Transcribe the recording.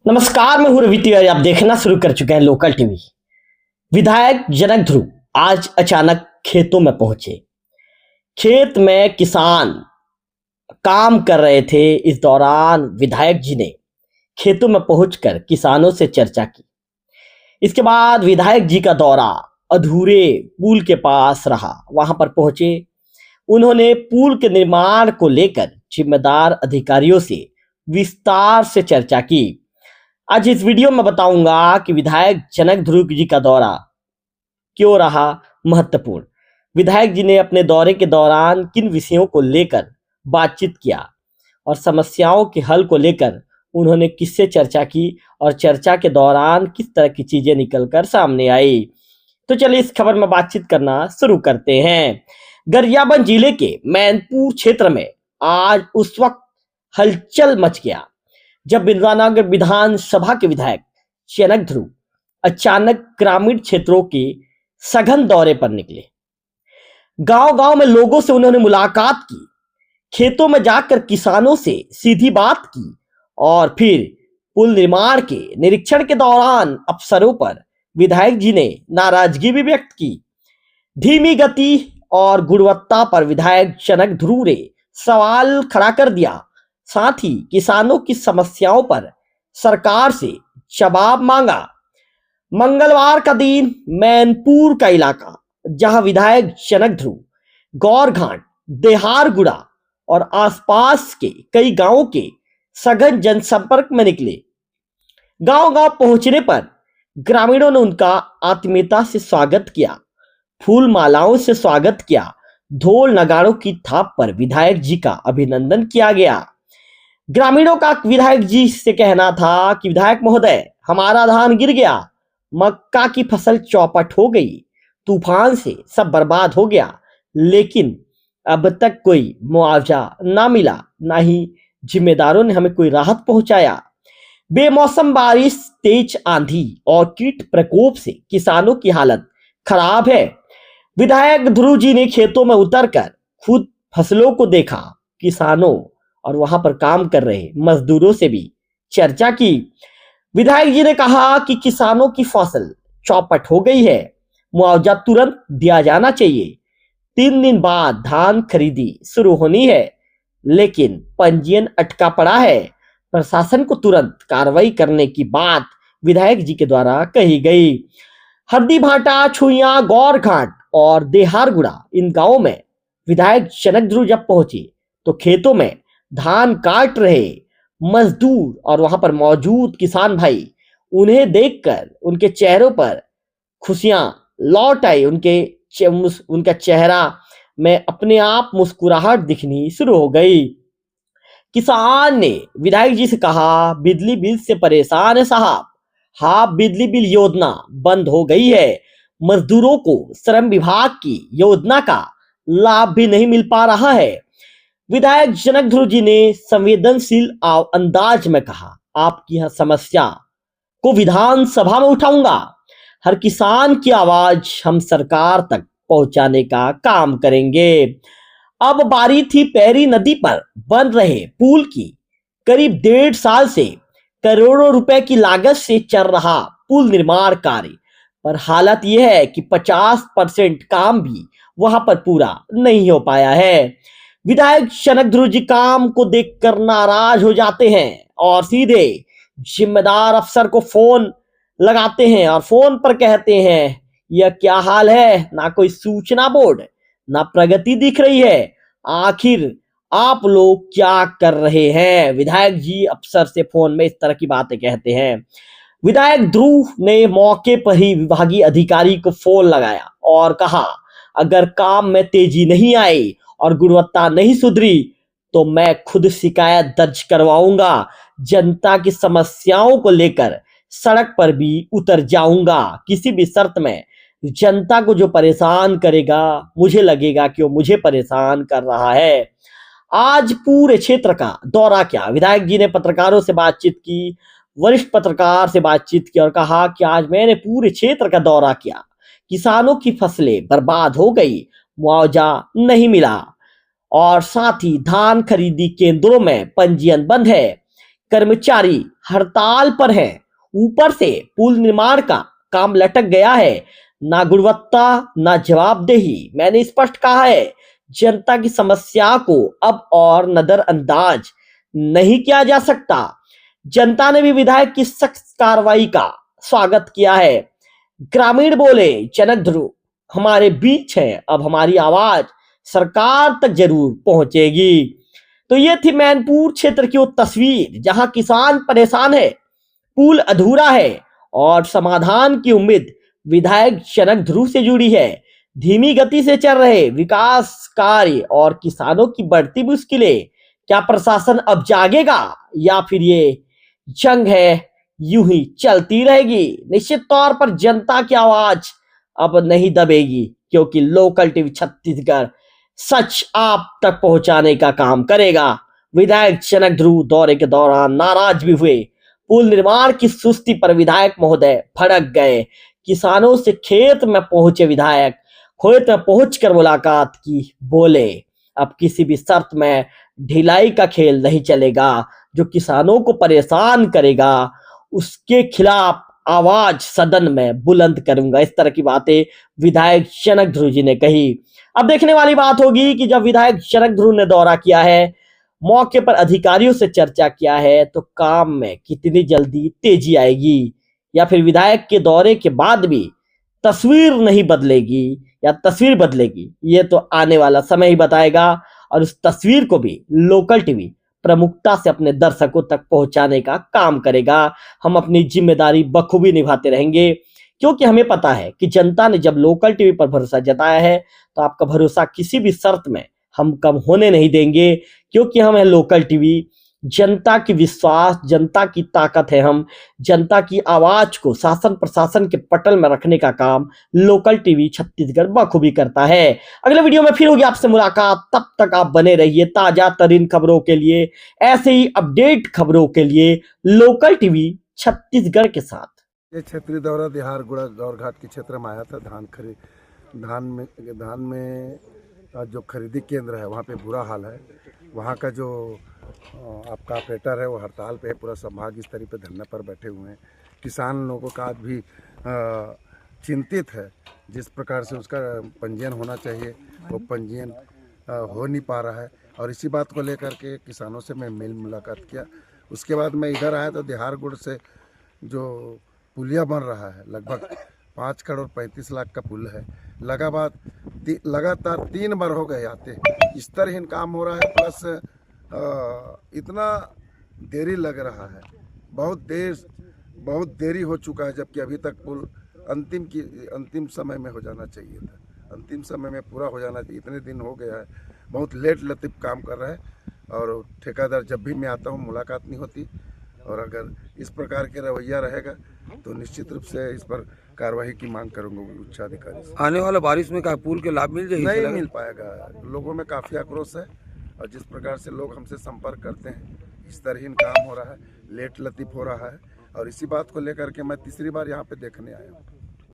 नमस्कार, मैं हूं रवि तिवारी। आप देखना शुरू कर चुके हैं लोकल टीवी। विधायक जनक ध्रुव आज अचानक खेतों में पहुंचे। खेत में किसान काम कर रहे थे। इस दौरान विधायक जी ने खेतों में पहुंचकर किसानों से चर्चा की। इसके बाद विधायक जी का दौरा अधूरे पुल के पास रहा। वहां पर पहुंचे, उन्होंने पुल के निर्माण को लेकर जिम्मेदार अधिकारियों से विस्तार से चर्चा की। आज इस वीडियो में बताऊंगा कि विधायक जनक ध्रुव जी का दौरा क्यों रहा महत्वपूर्ण। विधायक जी ने अपने दौरे के दौरान किन विषयों को लेकर बातचीत किया और समस्याओं के हल को लेकर उन्होंने किससे चर्चा की और चर्चा के दौरान किस तरह की चीजें निकलकर सामने आई। तो चलिए इस खबर में बातचीत करना शुरू करते हैं। गरियाबंद जिले के मैनपुर क्षेत्र में आज उस वक्त हलचल मच गया जब बिंद्रानगर विधानसभा के विधायक जनक ध्रुव अचानक ग्रामीण क्षेत्रों के सघन दौरे पर निकले। गांव गांव में लोगों से उन्होंने मुलाकात की, खेतों में जाकर किसानों से सीधी बात की और फिर पुल निर्माण के निरीक्षण के दौरान अफसरों पर विधायक जी ने नाराजगी भी व्यक्त की। धीमी गति और गुणवत्ता पर विधायक जनक ध्रुव ने सवाल खड़ा कर दिया। साथ ही किसानों की समस्याओं पर सरकार से जवाब मांगा। मंगलवार का दिन मैनपुर का इलाका, जहां विधायक जनक ध्रुव गौरघाट, देहारगुड़ा और आसपास के कई गांवों के सघन जनसंपर्क में निकले। गांव गांव पहुंचने पर ग्रामीणों ने उनका आत्मीयता से स्वागत किया, फूल मालाओं से स्वागत किया, ढोल नगाड़ों की थाप पर विधायक जी का अभिनंदन किया गया। ग्रामीणों का विधायक जी से कहना था कि विधायक महोदय, हमारा धान गिर गया, मक्का की फसल चौपट हो गई, तूफान से सब बर्बाद हो गया, लेकिन अब तक कोई मुआवजा ना मिला, ना ही जिम्मेदारों ने हमें कोई राहत पहुंचाया। बेमौसम बारिश, तेज आंधी और कीट प्रकोप से किसानों की हालत खराब है। विधायक ध्रुव जी ने खेतों में उतरकर खुद फसलों को देखा, किसानों और वहां पर काम कर रहे मजदूरों से भी चर्चा की। विधायक जी ने कहा कि किसानों की फसल चौपट हो गई है, मुआवजा तुरंत दिया जाना चाहिए। 3 दिन बाद धान खरीदी शुरू होनी है, लेकिन पंजीयन अटका पड़ा है। प्रशासन को तुरंत कार्रवाई करने की बात विधायक जी के द्वारा कही गई। हरदी भाटा, छुइया, गौरघाट और देहारगुड़ा, इन गांवों में विधायक जनक ध्रुव जब पहुंचे तो खेतों में धान काट रहे मजदूर और वहां पर मौजूद किसान भाई, उन्हें देखकर उनके चेहरों पर खुशियां लौट आई। उनका चेहरा में अपने आप मुस्कुराहट दिखनी शुरू हो गई। किसान ने विधायक जी से कहा, बिजली बिल से परेशान है साहब, हाफ बिजली बिल योजना बंद हो गई है। मजदूरों को श्रम विभाग की योजना का लाभ भी नहीं मिल पा रहा है। विधायक जनक ध्रुव जी ने संवेदनशील अंदाज में कहा, आपकी यह समस्या को विधानसभा में उठाऊंगा। हर किसान की आवाज हम सरकार तक पहुंचाने का काम करेंगे। अब बारी थी पैरी नदी पर बन रहे पुल की। करीब 1.5 साल से करोड़ों रुपए की लागत से चल रहा पुल निर्माण कार्य पर हालत यह है कि 50% काम भी वहां पर पूरा नहीं हो पाया है। विधायक जनक ध्रुव जी काम को देखकर नाराज हो जाते हैं और सीधे जिम्मेदार अफसर को फोन लगाते हैं और फोन पर कहते हैं, यह क्या हाल है, ना कोई सूचना बोर्ड, ना प्रगति दिख रही है, आखिर आप लोग क्या कर रहे हैं। विधायक जी अफसर से फोन में इस तरह की बातें कहते हैं। विधायक ध्रुव ने मौके पर ही विभागीय अधिकारी को फोन लगाया और कहा, अगर काम में तेजी नहीं आई और गुणवत्ता नहीं सुधरी तो मैं खुद शिकायत दर्ज करवाऊंगा। जनता की समस्याओं को लेकर सड़क पर भी उतर जाऊंगा। किसी भी शर्त में जनता को जो परेशान करेगा, मुझे लगेगा कि वो मुझे परेशान कर रहा है। आज पूरे क्षेत्र का दौरा किया। विधायक जी ने पत्रकारों से बातचीत की, वरिष्ठ पत्रकार से बातचीत की और कहा कि आज मैंने पूरे क्षेत्र का दौरा किया। किसानों की फसलें बर्बाद हो गई, मुआवजा नहीं मिला और साथ ही धान खरीदी केंद्रों में पंजीयन बंद है। कर्मचारी हड़ताल पर हैं। ऊपर से पुल निर्माण का काम लटक गया है। ना गुणवत्ता ना जवाबदेही। मैंने स्पष्ट कहा है, जनता की समस्या को अब और नजरअंदाज नहीं किया जा सकता। जनता ने भी विधायक की सख्त कार्रवाई का स्वागत किया है। ग्रामीण बोले, जनक ध्रुव हमारे बीच है, अब हमारी आवाज सरकार तक जरूर पहुंचेगी। तो ये थी मैनपुर क्षेत्र की वो तस्वीर जहां किसान परेशान है, पुल अधूरा है और समाधान की उम्मीद विधायक जनक ध्रुव से जुड़ी है। धीमी गति से चल रहे विकास कार्य और किसानों की बढ़ती मुश्किलें, क्या प्रशासन अब जागेगा या फिर ये जंग है यूं ही चलती रहेगी? निश्चित तौर पर जनता की आवाज अब नहीं दबेगी, क्योंकि लोकल टीवी छत्तीसगढ़ सच आप तक पहुंचाने का काम करेगा। विधायक जनक ध्रुव दौरे के दौरान नाराज भी हुए। पुल निर्माण की सुस्ती पर विधायक महोदय भड़क गए। किसानों से खेत में पहुंचे विधायक खेत में पहुंचकर मुलाकात की। बोले, अब किसी भी शर्त में ढिलाई का खेल नहीं चलेगा। जो किसानों को परेशान करेगा उसके खिलाफ आवाज सदन में बुलंद करूंगा। इस तरह की बातें विधायक जनक ध्रुव जी ने कही। अब देखने वाली बात होगी कि जब विधायक जनक ध्रुव ने दौरा किया है, मौके पर अधिकारियों से चर्चा किया है, तो काम में कितनी जल्दी तेजी आएगी या फिर विधायक के दौरे के बाद भी तस्वीर नहीं बदलेगी या तस्वीर बदलेगी, ये तो आने वाला समय ही बताएगा। और उस तस्वीर को भी लोकल टीवी प्रमुखता से अपने दर्शकों तक पहुंचाने का काम करेगा। हम अपनी जिम्मेदारी बखूबी निभाते रहेंगे, क्योंकि हमें पता है कि जनता ने जब लोकल टीवी पर भरोसा जताया है, तो आपका भरोसा किसी भी शर्त में हम कम होने नहीं देंगे, क्योंकि हम है लोकल टीवी। जनता की विश्वास, जनता की ताकत है हम। जनता की आवाज को शासन प्रशासन के पटल में रखने का काम लोकल टीवी छत्तीसगढ़ बखूबी करता है। अगले वीडियो में फिर होगी आपसे मुलाकात। तब तक आप बने रहिए ताजा तरीन खबरों के लिए, ऐसे ही अपडेट खबरों के लिए लोकल टीवी छत्तीसगढ़ के साथ। ये क्षेत्रीय दौरा बिहार गुड़ा गौरघाट के क्षेत्र में आया था। धान में जो खरीदी केंद्र है वहाँ पे बुरा हाल है। वहाँ का जो आपका ऑपरेटर है वो हड़ताल पे है। पूरा संभाग स्तरीय पे धरने पर बैठे हुए हैं। किसान लोगों का आज भी चिंतित है। जिस प्रकार से उसका पंजीयन होना चाहिए वो पंजीयन हो नहीं पा रहा है। और इसी बात को लेकर के किसानों से मैं मुलाकात किया। उसके बाद मैं इधर आया तो बिहारगुड़ से जो पुलिया बन रहा है, लगभग 5 करोड़ 35 लाख का पुल है। लगातार 3 बार हो गए आते, स्तरहीन काम हो रहा है। प्लस इतना देरी लग रहा है, बहुत देरी हो चुका है, जबकि अभी तक पुल अंतिम समय में हो जाना चाहिए था। अंतिम समय में पूरा हो जाना चाहिए। इतने दिन हो गया है, बहुत लेट लतीफ काम कर रहा है। और ठेकेदार जब भी मैं आता हूँ मुलाकात नहीं होती। और अगर इस प्रकार के रवैया रहेगा तो निश्चित रूप से इस पर कार्रवाई की मांग करूंगा उच्च अधिकारी से। आने वाला बारिश में क्या पुल के लाभ मिल जाएगी? नहीं मिल पाएगा। लोगों में काफ़ी आक्रोश है और जिस प्रकार से लोग हमसे संपर्क करते हैं, स्तरहीन काम हो रहा है, लेट लतीफ हो रहा है। और इसी बात को लेकर के मैं तीसरी बार यहाँ पे देखने आया हूँ।